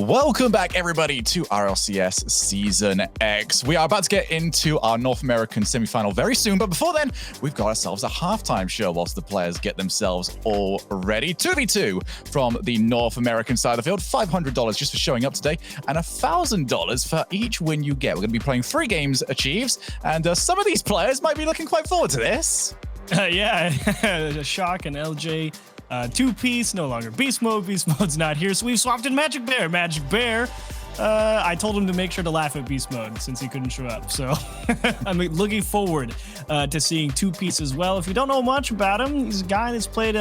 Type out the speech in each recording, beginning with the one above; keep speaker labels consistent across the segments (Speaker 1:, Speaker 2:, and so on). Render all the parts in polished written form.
Speaker 1: Welcome back, everybody, to RLCS Season X. We are about to get into our North American semifinal very soon, but before then, we've got ourselves a halftime show whilst the players get themselves all ready. 2v2 from the North American side of the field, $500 just for showing up today, and $1,000 for each win you get. We're going to be playing 3 games Achieves, and some of these players might be looking quite forward to this.
Speaker 2: Yeah, Shock and LJ. Two-piece, no longer Beast Mode. Beast Mode's not here, so we've swapped in Magic Bear. Magic Bear, I told him to make sure to laugh at Beast Mode since he couldn't show up. So I'm looking forward to seeing Two-piece as well. If you don't know much about him, he's a guy that's played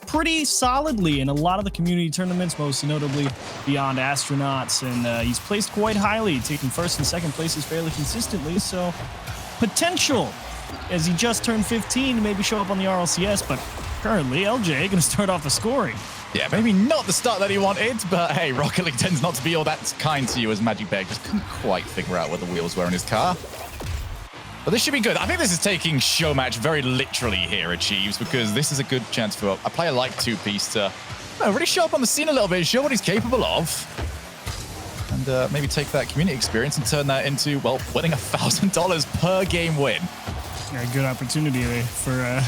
Speaker 2: pretty solidly in a lot of the community tournaments, most notably Beyond Astronauts, and he's placed quite highly, taking first and second places fairly consistently. So potential, as he just turned 15, to maybe show up on the RLCS, but currently, LJ going to start off the scoring.
Speaker 1: Yeah, maybe not the start that he wanted, but hey, Rocket League tends not to be all that kind to you, as Magic Bear just couldn't quite figure out where the wheels were in his car. But this should be good. I think this is taking show match very literally here, Achieves, because this is a good chance for a player like Two-piece to really show up on the scene a little bit, show what he's capable of, and maybe take that community experience and turn that into, well, winning $1,000 per game win.
Speaker 2: A good opportunity for a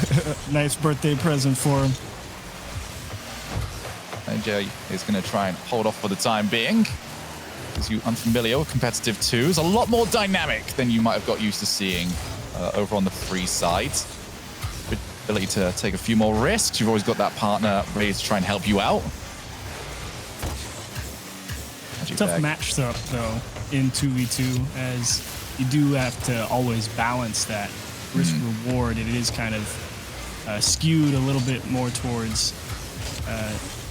Speaker 2: nice birthday present for him.
Speaker 1: AJ is going to try and hold off for the time being. As you unfamiliar with competitive 2s, a lot more dynamic than you might have got used to seeing over on the free side. Ability to take a few more risks. You've always got that partner ready to try and help you out.
Speaker 2: Tough matchup though in 2v2, as you do have to always balance that risk reward. It is kind of skewed a little bit more towards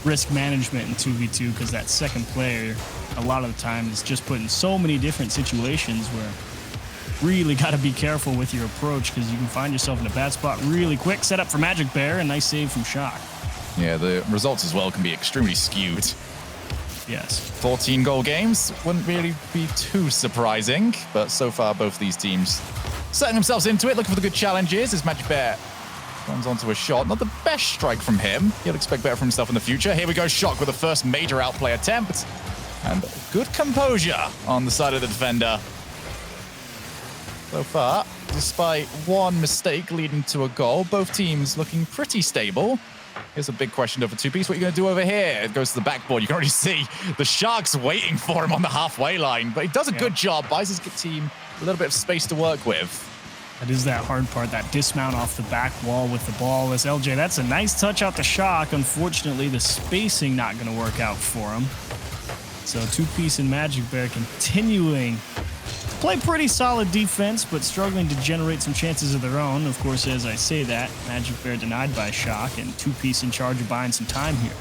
Speaker 2: risk management in 2v2, because that second player a lot of the time is just put in so many different situations where really got to be careful with your approach, because you can find yourself in a bad spot really quick. Set up for Magic Bear, and nice save from Shock.
Speaker 1: Yeah, the results as well can be extremely skewed.
Speaker 2: Yes.
Speaker 1: 14 goal games wouldn't really be too surprising, but so far both these teams setting themselves into it, looking for the good challenges as Magic Bear runs onto a shot. Not the best strike from him. He'll expect better from himself in the future. Here we go, Shock with the first major outplay attempt. And good composure on the side of the defender. So far, despite one mistake leading to a goal, both teams looking pretty stable. Here's a big question over Two-piece. What are you going to do over here? It goes to the backboard. You can already see the Sharks waiting for him on the halfway line, but he does a good job, buys his team a little bit of space to work with.
Speaker 2: That is that hard part, that dismount off the back wall with the ball. As LJ, that's a nice touch out to Shock. Unfortunately, the spacing not going to work out for him. So Two-piece and Magic Bear continuing to play pretty solid defense, but struggling to generate some chances of their own. Of course, as I say that, Magic Bear denied by Shock, and Two-piece in charge of buying some time here.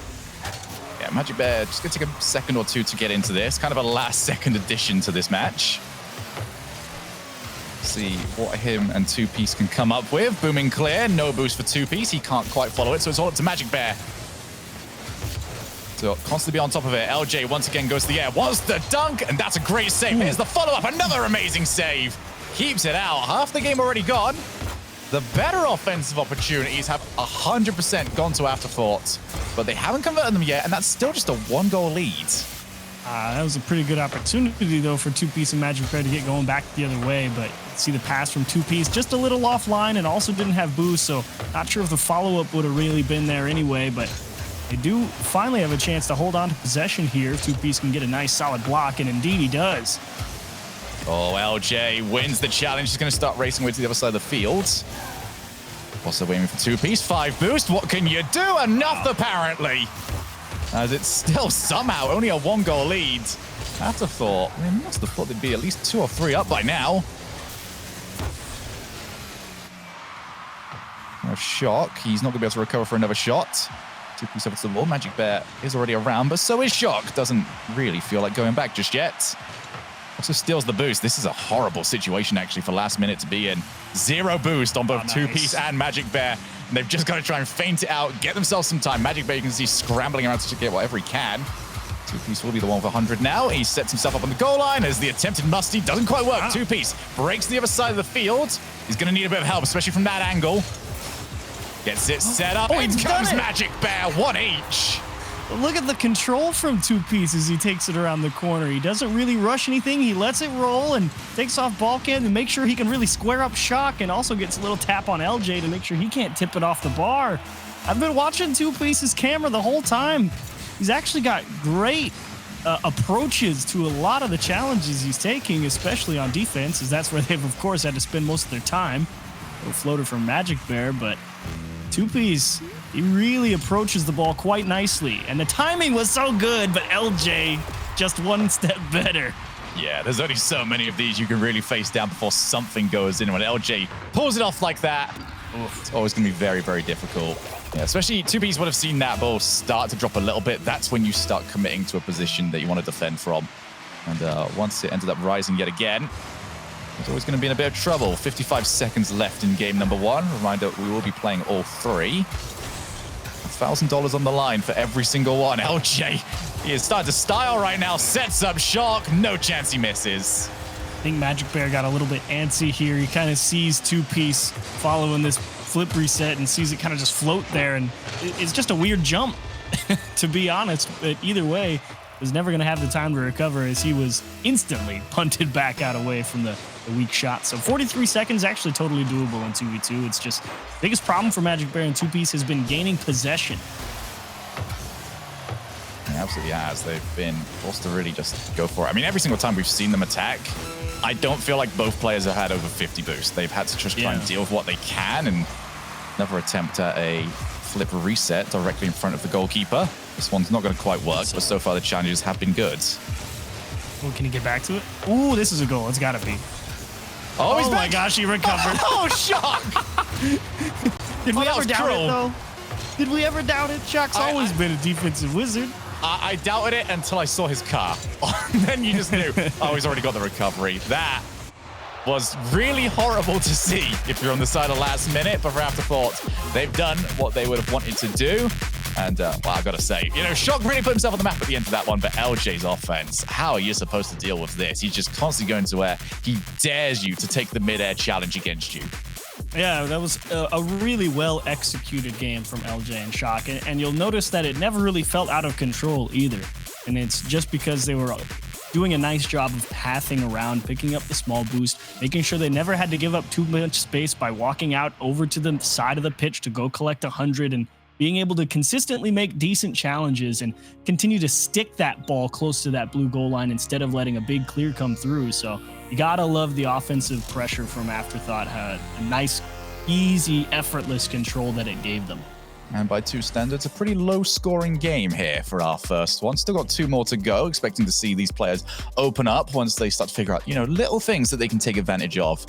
Speaker 1: Yeah, Magic Bear just going to take a second or two to get into this. Kind of a last-second addition to this match. See what him and Two-piece can come up with. Booming clear, no boost for Two-piece. He can't quite follow it, so it's all up to Magic Bear. So constantly be on top of it. LJ once again goes to the air. Wants the dunk, and that's a great save. Here's the follow-up, another amazing save. Keeps it out. Half the game already gone. The better offensive opportunities have 100% gone to Afterthought, but they haven't converted them yet, and that's still just a 1-goal lead.
Speaker 2: That was a pretty good opportunity, though, for Two-piece and Magic Bear to get going back the other way, but see the pass from Two-piece, just a little offline, and also didn't have boost, so not sure if the follow-up would have really been there anyway, but they do finally have a chance to hold on to possession here. Two-piece can get a nice solid block, and indeed he does.
Speaker 1: Oh, LJ wins the challenge. He's going to start racing away to the other side of the field. Also aiming for Two-piece. 5 boost. What can you do? Enough, apparently. As it's still somehow only a 1-goal lead. Afterthought, I mean, must have thought they'd be at least 2 or 3 up by now. No Shock. He's not going to be able to recover for another shot. Two-piece over to the wall. Magic Bear is already around, but so is Shock. Doesn't really feel like going back just yet. Also steals the boost. This is a horrible situation, actually, for last minute to be in. 0 boost on both Two-piece and Magic Bear. And they've just got to try and feint it out, get themselves some time. Magic Bear, you can see scrambling around to get whatever he can. Two-piece will be the one with 100 now. He sets himself up on the goal line as the attempted musty doesn't quite work. Two-piece breaks to the other side of the field. He's going to need a bit of help, especially from that angle. Gets it set up. In comes Magic Bear, 1 each.
Speaker 2: Look at the control from 2Piece as he takes it around the corner. He doesn't really rush anything. He lets it roll and takes off Balkan to make sure he can really square up Shock, and also gets a little tap on LJ to make sure he can't tip it off the bar. I've been watching 2Piece's camera the whole time. He's actually got great approaches to a lot of the challenges he's taking, especially on defense, as that's where they've, of course, had to spend most of their time. A floater from Magic Bear, but 2Piece, he really approaches the ball quite nicely. And the timing was so good, but LJ just one step better.
Speaker 1: Yeah, there's only so many of these you can really face down before something goes in. When LJ pulls it off like that, it's always going to be very, very difficult. Yeah, especially 2Piece would have seen that ball start to drop a little bit. That's when you start committing to a position that you want to defend from. And once it ended up rising yet again, it's always going to be in a bit of trouble. 55 seconds left in game number 1. Reminder, we will be playing all 3. $1,000 on the line for every single one. LJ, he is starting to style right now. Sets up Shock. No chance he misses.
Speaker 2: I think Magic Bear got a little bit antsy here. He kind of sees 2Piece following this flip reset and sees it kind of just float there. And it's just a weird jump, to be honest. But either way, was never going to have the time to recover as he was instantly punted back out away from the weak shot. So 43 seconds, actually totally doable in 2v2. It's just biggest problem for Magic Bear and 2Piece has been gaining possession.
Speaker 1: It absolutely has. They've been forced to really just go for it. I mean, every single time we've seen them attack, I don't feel like both players have had over 50 boost. They've had to just try and deal with what they can, and another attempt at a flip reset directly in front of the goalkeeper. This one's not going to quite work, but so far the challenges have been good.
Speaker 2: Oh, can he get back to it? Ooh, this is a goal. It's got to be.
Speaker 1: Oh, he's
Speaker 2: back. My gosh, he recovered.
Speaker 1: Oh, Shock!
Speaker 2: Did we ever doubt it, though? Did we ever doubt it? Shock's always been a defensive wizard.
Speaker 1: I doubted it until I saw his car. Then you just knew, oh, he's already got the recovery. That was really horrible to see if you're on the side of last minute, but for Afterthought, they've done what they would have wanted to do. And, well, I've got to say, you know, Shock really put himself on the map at the end of that one, but LJ's offense, how are you supposed to deal with this? He's just constantly going to where he dares you to take the mid-air challenge against you.
Speaker 2: Yeah, that was a really well-executed game from LJ and Shock, and you'll notice that it never really felt out of control either. And it's just because they were doing a nice job of pathing around, picking up the small boost, making sure they never had to give up too much space by walking out over to the side of the pitch to go collect 100, and being able to consistently make decent challenges and continue to stick that ball close to that blue goal line instead of letting a big clear come through. So you gotta love the offensive pressure from Afterthought. Had a nice, easy, effortless control that it gave them.
Speaker 1: And by 2 standards, a pretty low-scoring game here for our first one. Still got 2 more to go, expecting to see these players open up once they start to figure out, you know, little things that they can take advantage of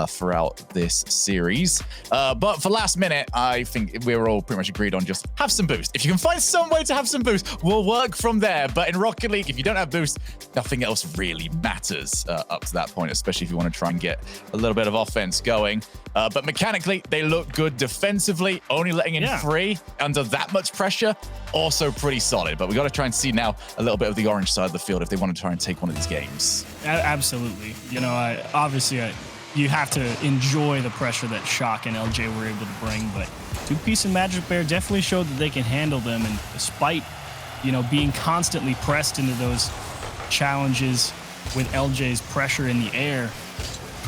Speaker 1: throughout this series. But for last minute, I think we were all pretty much agreed on just have some boost. If you can find some way to have some boost, we'll work from there. But in Rocket League, if you don't have boost, nothing else really matters up to that point, especially if you want to try and get a little bit of offense going. But mechanically, they look good defensively, only letting in 3 under that much pressure, also pretty solid. But we got to try and see now a little bit of the orange side of the field if they want to try and take one of these games.
Speaker 2: Absolutely. You know, obviously, you have to enjoy the pressure that Shock and LJ were able to bring, but 2Piece and Magic Bear definitely showed that they can handle them, and despite, you know, being constantly pressed into those challenges with LJ's pressure in the air,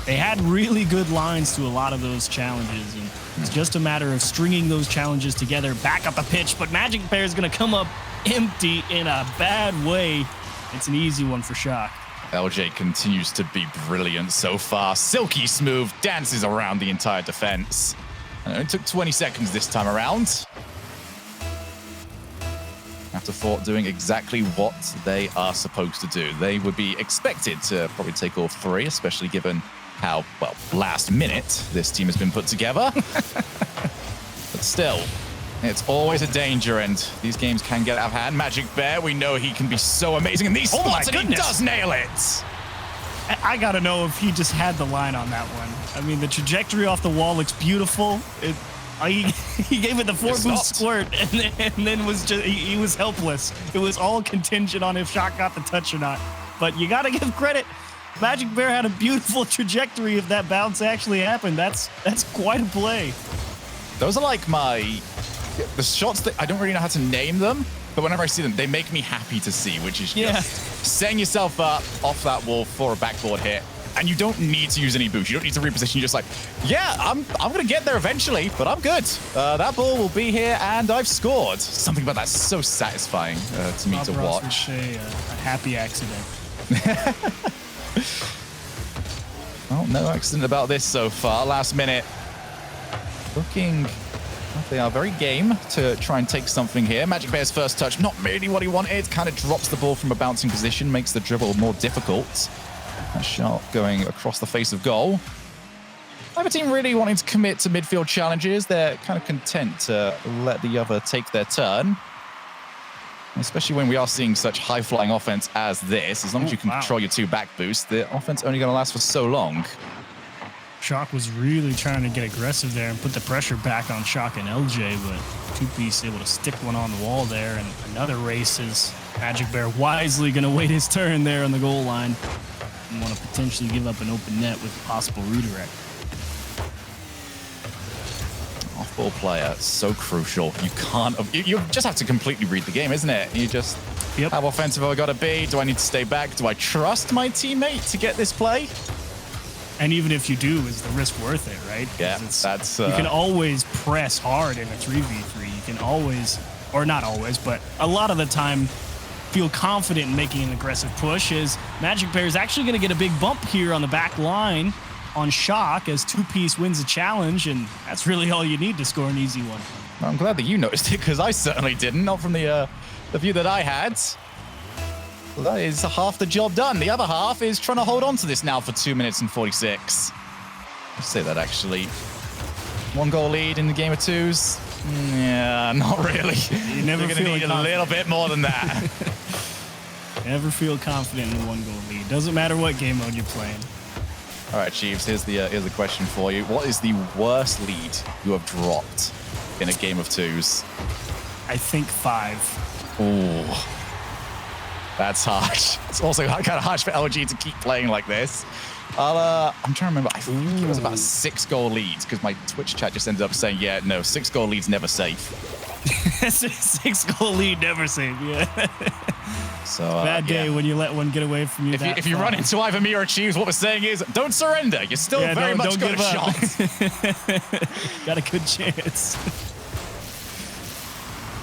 Speaker 2: they had really good lines to a lot of those challenges, and it's just a matter of stringing those challenges together back up the pitch. But Magic Bear is going to come up empty in a bad way. It's an easy one for Shock.
Speaker 1: LJ continues to be brilliant so far. Silky smooth, dances around the entire defense. And it took 20 seconds this time around. Afterthought doing exactly what they are supposed to do. They would be expected to probably take all 3, especially given how, well, last minute this team has been put together. But still, it's always a danger, and these games can get out of hand. Magic Bear, we know he can be so amazing in these spots, and he does nail it.
Speaker 2: I gotta know if he just had the line on that one. I mean, the trajectory off the wall looks beautiful. He gave it the 4-boost squirt, and then was just he was helpless. It was all contingent on if Shock got the touch or not. But you gotta give credit. Magic Bear had a beautiful trajectory if that bounce actually happened. That's quite a play.
Speaker 1: Those are like the shots that I don't really know how to name them, but whenever I see them, they make me happy to see, which is just setting yourself up off that wall for a backboard hit. And you don't need to use any boost. You don't need to reposition. You're just like, yeah, I'm going to get there eventually, but I'm good. That ball will be here, and I've scored. Something about that's so satisfying to me to watch.
Speaker 2: Would say, a happy accident.
Speaker 1: Well, no accident about this so far. Last minute. Looking like they are very game to try and take something here. Magic Bear's first touch, not really what he wanted. Kind of drops the ball from a bouncing position, makes the dribble more difficult. That shot going across the face of goal. Neither team really wanting to commit to midfield challenges. They're kind of content to let the other take their turn. Especially when we are seeing such high-flying offense as this. As long as you can control your 2 back boosts, the offense only going to last for so long.
Speaker 2: Shock was really trying to get aggressive there and put the pressure back on Shock and LJ, but 2Piece able to stick one on the wall there, and another race is Magic Bear wisely going to wait his turn there on the goal line and want to potentially give up an open net with a possible redirect.
Speaker 1: Off-ball player, so crucial. You can't, you just have to completely read the game, isn't it? You just, how offensive have I got to be? Do I need to stay back? Do I trust my teammate to get this play?
Speaker 2: And even if you do, is the risk worth it, right?
Speaker 1: Yeah, that's...
Speaker 2: you can always press hard in a 3v3. You can always, or not always, but a lot of the time, feel confident in making an aggressive push. Is Magic Bear is actually going to get a big bump here on the back line on Shock as 2Piece wins a challenge, and that's really all you need to score an easy one.
Speaker 1: Well, I'm glad that you noticed it, because I certainly didn't, not from the view that I had. Well, that is half the job done. The other half is trying to hold on to this now for 2 minutes and 46. Let's say that, actually. 1 goal lead in the game of 2s. Yeah, not really.
Speaker 2: You never
Speaker 1: You're going to need a little bit more than that.
Speaker 2: Never feel confident in a 1 goal lead. Doesn't matter what game mode you're playing.
Speaker 1: All right, Chiefs, here's the question for you. What is the worst lead you have dropped in a game of 2s?
Speaker 2: I think 5.
Speaker 1: Ooh. That's harsh. It's also kind of harsh for LG to keep playing like this. I'm trying to remember. I think it was about 6 goal leads, because my Twitch chat just ended up saying, yeah, no, 6 goal leads never safe.
Speaker 2: 6 goal lead never safe, yeah.
Speaker 1: So
Speaker 2: bad day when you let one get away from you.
Speaker 1: If you run into either me or Chiefs, what we're saying is, don't surrender. You're still very much got a shot.
Speaker 2: Got a good chance.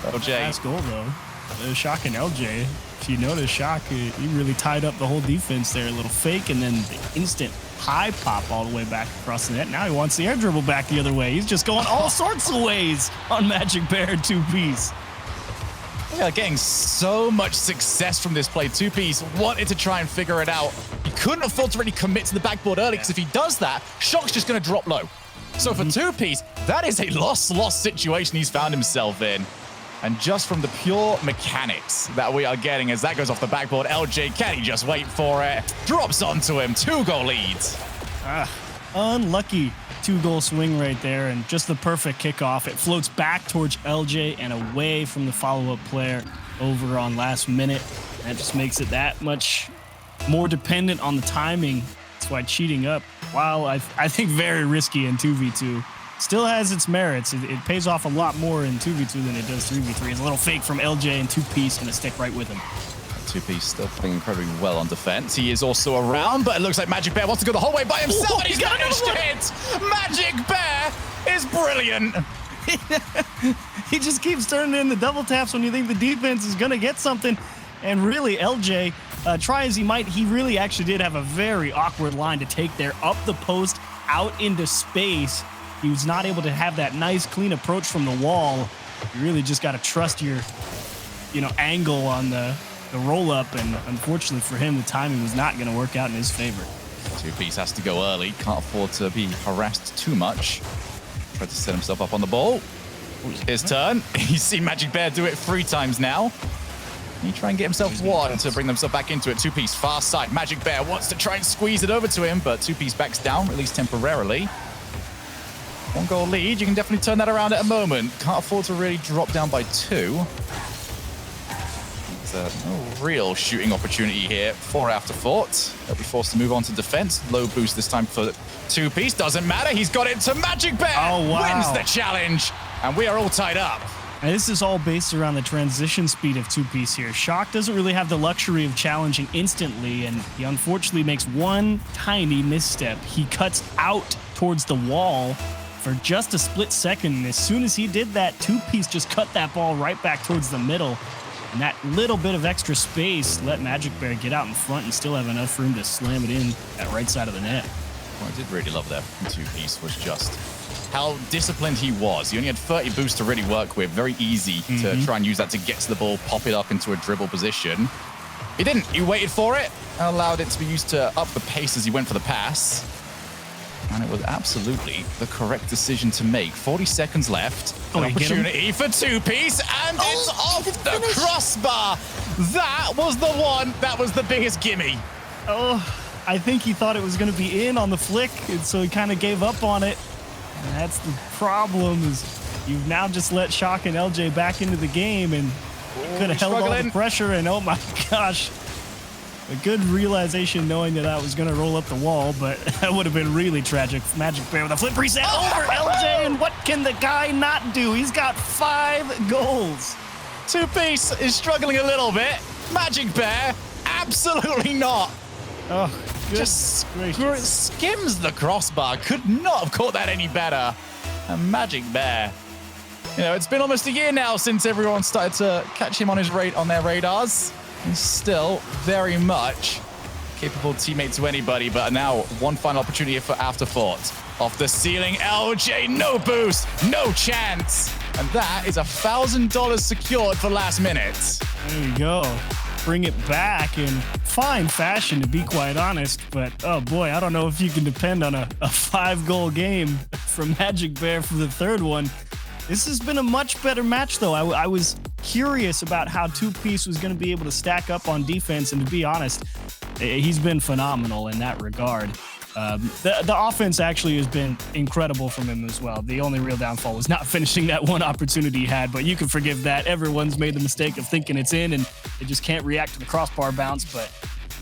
Speaker 1: LJ.
Speaker 2: Last goal, though. Shock and LJ. If you notice, Shock, he really tied up the whole defense there. A little fake, and then the instant high pop all the way back across the net. Now he wants the air dribble back the other way. He's just going all sorts of ways on Magic Bear 2Piece.
Speaker 1: Yeah, getting so much success from this play. 2Piece wanted to try and figure it out. He couldn't afford to really commit to the backboard early, because if he does that, Shock's just going to drop low. So for 2Piece, that is a lost situation he's found himself in. And just from the pure mechanics that we are getting as that goes off the backboard, LJ, can he just wait for it? Drops onto him, 2 goal leads.
Speaker 2: Unlucky 2-goal swing right there, and just the perfect kickoff. It floats back towards LJ and away from the follow-up player over on last minute. That just makes it that much more dependent on the timing. That's why cheating up, while I think very risky in 2v2, still has its merits. It pays off a lot more in 2v2 than it does 3v3. It's a little fake from LJ, and 2Piece going to stick right with him.
Speaker 1: 2Piece still playing incredibly well on defense. He is also around, but it looks like Magic Bear wants to go the whole way by himself, and he's managed to hit. Magic Bear is brilliant.
Speaker 2: He just keeps turning in the double taps when you think the defense is going to get something. And really, LJ, try as he might, he really actually did have a very awkward line to take there, up the post, out into space. He was not able to have that nice, clean approach from the wall. You really just got to trust your, angle on the roll-up, and unfortunately for him, the timing was not going to work out in his favor.
Speaker 1: 2Piece has to go early. Can't afford to be harassed too much. Tried to set himself up on the ball. His turn. He's seen Magic Bear do it 3 times now. He try and get himself 1 to bring themselves back into it. 2Piece far side. Magic Bear wants to try and squeeze it over to him, but 2Piece backs down, at least temporarily. 1 goal lead. You can definitely turn that around at a moment. Can't afford to really drop down by 2. No real shooting opportunity here for Afterthought. They'll be forced to move on to defense. Low boost this time for 2Piece. Doesn't matter. He's got it to Magic Bear.
Speaker 2: Oh, wow.
Speaker 1: Wins the challenge. And we are all tied up.
Speaker 2: And this is all based around the transition speed of 2Piece here. Shock doesn't really have the luxury of challenging instantly, and he unfortunately makes one tiny misstep. He cuts out towards the wall for just a split second, and as soon as he did that, 2Piece just cut that ball right back towards the middle. And that little bit of extra space let Magic Bear get out in front and still have enough room to slam it in at right side of the net.
Speaker 1: What I did really love there from 2Piece was just how disciplined he was. He only had 30 boosts to really work with. Very easy to try and use that to get to the ball, pop it up into a dribble position. He didn't. He waited for it and allowed it to be used to up the pace as he went for the pass. And it was absolutely the correct decision to make. 40 seconds left. An opportunity for 2Piece, and it's off the crossbar. That was the one. That was the biggest gimme.
Speaker 2: Oh, I think he thought it was going to be in on the flick, and so he kind of gave up on it. And that's the problem, is you've now just let Shock and LJ back into the game, and could have held all the pressure, and oh my gosh. A good realization knowing that I was going to roll up the wall, but that would have been really tragic. Magic Bear with a flip reset over LJ, and what can the guy not do? He's got 5 goals.
Speaker 1: 2Piece is struggling a little bit. Magic Bear, absolutely not.
Speaker 2: Oh,
Speaker 1: just skims the crossbar. Could not have caught that any better. And Magic Bear, you know, it's been almost a year now since everyone started to catch him on their radars. He's still very much capable teammate to anybody, but now one final opportunity for Afterthought. Off the ceiling, LJ, no boost, no chance. And that is $1,000 secured for last minute.
Speaker 2: There you go. Bring it back in fine fashion, to be quite honest. But, oh boy, I don't know if you can depend on a 5-goal game from Magic Bear for the third one. This has been a much better match, though. I was curious about how 2Piece was going to be able to stack up on defense, and to be honest, he's been phenomenal in that regard. The offense actually has been incredible from him as well. The only real downfall was not finishing that one opportunity he had, but you can forgive that. Everyone's made the mistake of thinking it's in, and they just can't react to the crossbar bounce. But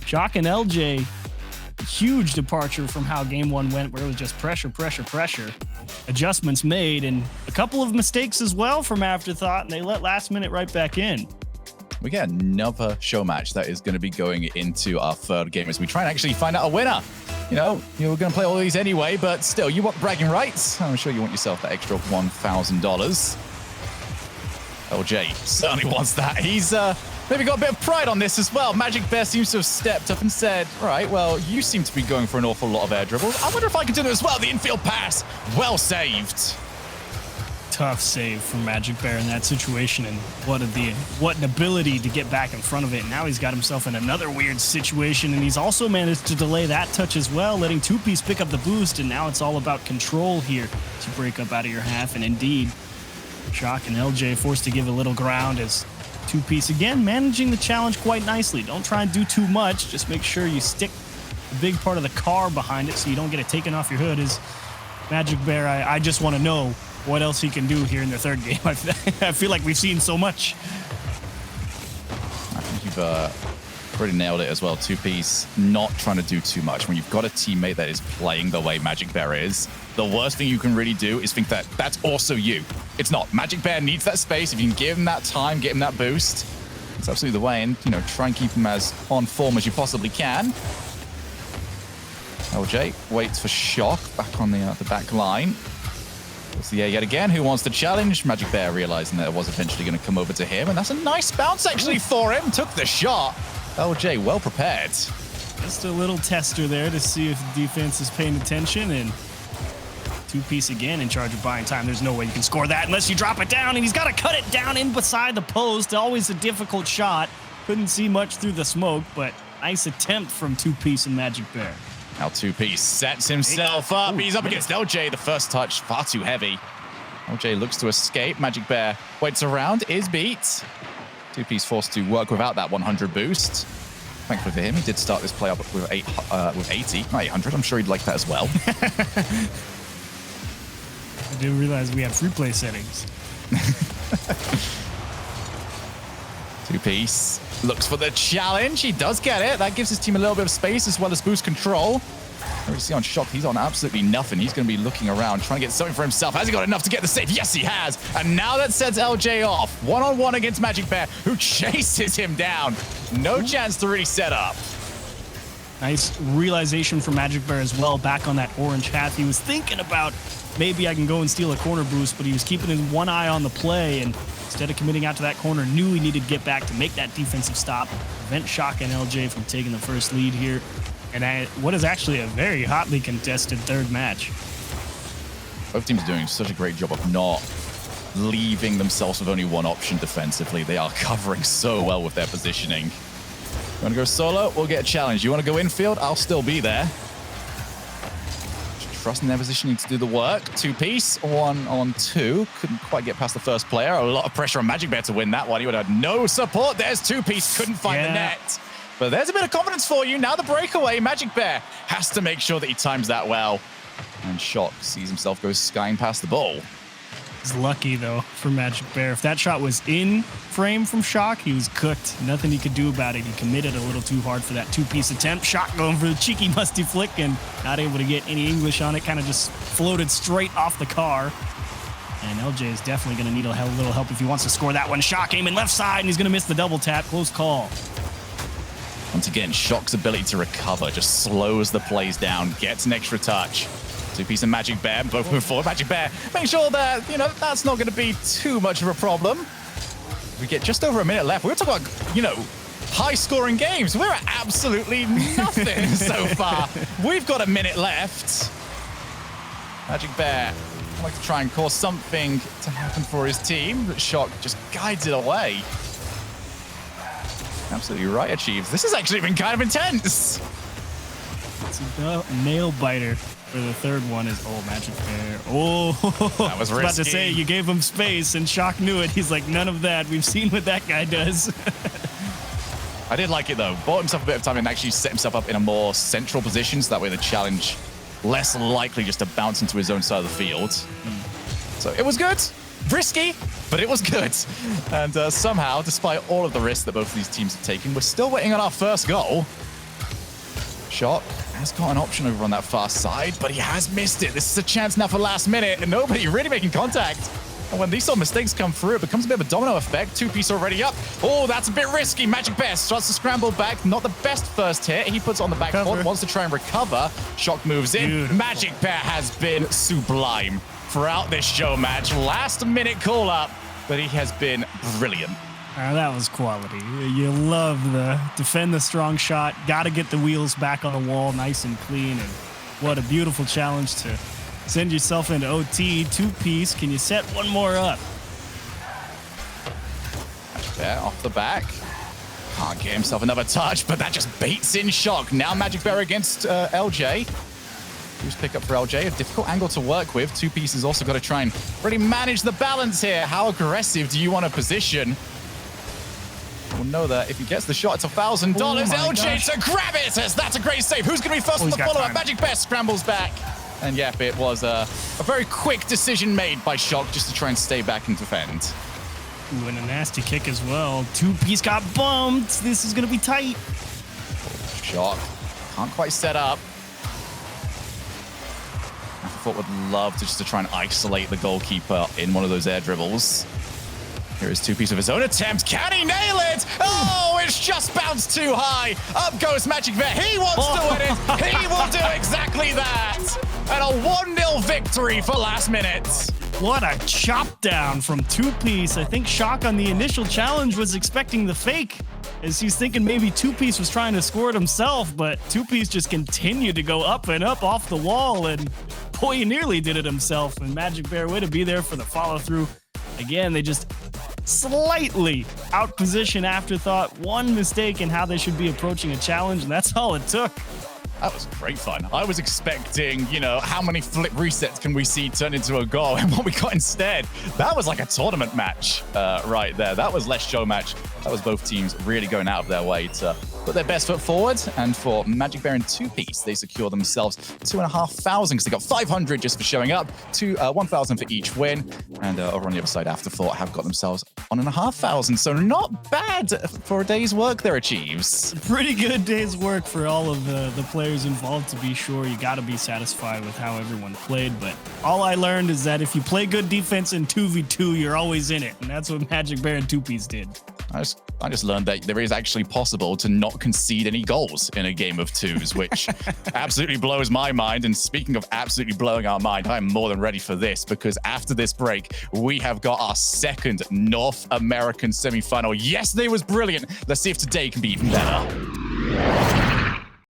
Speaker 2: Shock and LJ, huge departure from how game one went, where it was just pressure, pressure, pressure. Adjustments made, and a couple of mistakes as well from Afterthought, and they let last minute right back in.
Speaker 1: We get another show match that is going to be going into our third game as we try and actually find out a winner. You know, we're going to play all these anyway, but still, you want bragging rights? I'm sure you want yourself that extra $1,000. LJ certainly wants that. He's maybe got a bit of pride on this as well. Magic Bear seems to have stepped up and said, all right, well, you seem to be going for an awful lot of air dribbles. I wonder if I can do that as well. The infield pass, well saved.
Speaker 2: Tough save from Magic Bear in that situation, and what an ability to get back in front of it. Now he's got himself in another weird situation, and he's also managed to delay that touch as well, letting 2Piece pick up the boost, and now it's all about control here to break up out of your half. And indeed, Shock and LJ forced to give a little ground as 2Piece again managing the challenge quite nicely. Don't try and do too much, just make sure you stick a big part of the car behind it so you don't get it taken off your hood. As Magic Bear, I just want to know what else he can do here in the third game. I feel like we've seen so much.
Speaker 1: I think you've pretty nailed it as well. 2Piece not trying to do too much. When you've got a teammate that is playing the way Magic Bear is, the worst thing you can really do is think that that's also you. It's not. Magic Bear needs that space. If you can give him that time, get him that boost, it's absolutely the way. And, you know, try and keep him as on form as you possibly can. LJ waits for Shock back on the back line. It's the air yet again. Who wants to challenge? Magic Bear realizing that it was eventually going to come over to him, and that's a nice bounce actually for him. Took the shot. LJ well prepared.
Speaker 2: Just a little tester there to see if the defense is paying attention, and 2Piece again in charge of buying time. There's no way you can score that unless you drop it down, and he's got to cut it down in beside the post. Always a difficult shot. Couldn't see much through the smoke, but nice attempt from 2Piece and Magic Bear.
Speaker 1: Now 2Piece sets himself up. He's up against LJ. The first touch, far too heavy. LJ looks to escape. Magic Bear waits around, is beat. 2Piece forced to work without that 100 boost. Thankfully for him, he did start this play up with 80, not 800. I'm sure he'd like that as well.
Speaker 2: I didn't realize we have free play settings.
Speaker 1: 2Piece looks for the challenge. He does get it. That gives his team a little bit of space as well as boost control. You see on Shock, he's on absolutely nothing. He's going to be looking around, trying to get something for himself. Has he got enough to get the save? Yes, he has. And now that sets LJ off. One-on-one against Magic Bear, who chases him down. No chance to really set up.
Speaker 2: Nice realization from Magic Bear as well, back on that orange hat. He was thinking about maybe I can go and steal a corner boost, but he was keeping his one eye on the play, and instead of committing out to that corner, knew he needed to get back to make that defensive stop, prevent Shock and LJ from taking the first lead here. And what is actually a very hotly contested third match.
Speaker 1: Both teams are doing such a great job of not leaving themselves with only one option defensively. They are covering so well with their positioning. You want to go solo? We'll get a challenge. You want to go infield? I'll still be there. Trusting their positioning to do the work. Two-piece, 1-on-2. Couldn't quite get past the first player. A lot of pressure on Magic Bear to win that one. He would have had no support. There's Two-piece. Couldn't find the net. But there's a bit of confidence for you. Now the breakaway, Magic Bear has to make sure that he times that well. And Shock sees himself go skying past the ball.
Speaker 2: It's lucky, though, for Magic Bear. If that shot was in frame from Shock, he was cooked. Nothing he could do about it. He committed a little too hard for that two-piece attempt. Shock going for the cheeky musty flick and not able to get any English on it. Kind of just floated straight off the car. And LJ is definitely going to need a little help if he wants to score that one. Shock aiming left side, and he's going to miss the double tap. Close call.
Speaker 1: Once again, Shock's ability to recover just slows the plays down, gets an extra touch. Two-piece and Magic Bear both move forward. Magic Bear, make sure that, that's not going to be too much of a problem. We get just over a minute left. We're talking about, high-scoring games. We're at absolutely nothing so far. We've got a minute left. Magic Bear would like to try and cause something to happen for his team, but Shock just guides it away. Absolutely right, Achieves. This has actually been kind of intense.
Speaker 2: It's a nail biter for the third one is, Magic Bear.
Speaker 1: That was risky.
Speaker 2: I was about to say, you gave him space, and Shock knew it. He's like, none of that. We've seen what that guy does.
Speaker 1: I did like it, though. Bought himself a bit of time and actually set himself up in a more central position, so that way the challenge less likely just to bounce into his own side of the field. So it was good. Risky, but it was good. And somehow, despite all of the risks that both of these teams have taken, we're still waiting on our first goal. Shock has got an option over on that far side, but he has missed it. This is a chance now for last minute, and nobody really making contact. And when these sort of mistakes come through, it becomes a bit of a domino effect. Two-piece already up. Oh, that's a bit risky. Magic Bear starts to scramble back. Not the best first hit. He puts it on the back foot, wants to try and recover. Shock moves in. Beautiful. Magic Bear has been sublime throughout this show match. Last minute call up, but he has been brilliant.
Speaker 2: That was quality. You love the defend the strong shot. Got to get the wheels back on the wall nice and clean. And what a beautiful challenge to send yourself into OT. Two-piece. Can you set one more up?
Speaker 1: Magic Bear off the back. Can't get himself another touch, but that just baits in Shock. Now Magic Bear against LJ. Who's pick up for LJ? A difficult angle to work with. Two-piece has also got to try and really manage the balance here. How aggressive do you want to position? We'll know that if he gets the shot, it's $1,000. LJ to grab it. That's a great save. Who's going to be first on the follow-up? Magic Bear scrambles back. And yep, it was a very quick decision made by Shock just to try and stay back and defend.
Speaker 2: Ooh, and a nasty kick as well. Two-piece got bumped. This is going to be tight.
Speaker 1: Shock can't quite set up. Afterthought would love to just to try and isolate the goalkeeper in one of those air dribbles. Here is Two-piece of his own attempt. Can he nail it? Oh, it's just bounced too high. Up goes Magic Bear. He wants to win it. He will do exactly that. And a 1-0 victory for last minute.
Speaker 2: What a chop down from Two-piece. I think Shock on the initial challenge was expecting the fake, as he's thinking maybe Two-piece was trying to score it himself, but Two-piece just continued to go up and up off the wall, and boy, he nearly did it himself. And Magic Bear, way to be there for the follow-through. Again, they just slightly outposition Afterthought. One mistake in how they should be approaching a challenge, and that's all it took.
Speaker 1: That was great fun. I was expecting, how many flip resets can we see turn into a goal? And what we got instead, that was like a tournament match right there. That was less show match. That was both teams really going out of their way to put their best foot forward, and for Magic Bear in two-piece, they secure themselves 2,500 because they got 500 just for showing up, 1,000 for each win, and over on the other side, Afterthought have got themselves 1,500, so not bad for a day's work there, Achieves.
Speaker 2: Pretty good day's work for all of the players involved, to be sure. You got to be satisfied with how everyone played, but all I learned is that if you play good defense in 2v2, you're always in it, and that's what Magic Bear and two-piece did.
Speaker 1: I just learned that there is actually possible to not concede any goals in a game of twos, which absolutely blows my mind. And speaking of absolutely blowing our mind, I'm more than ready for this, because after this break, we have got our second North American semifinal. Yesterday was brilliant. Let's see if today can be even better.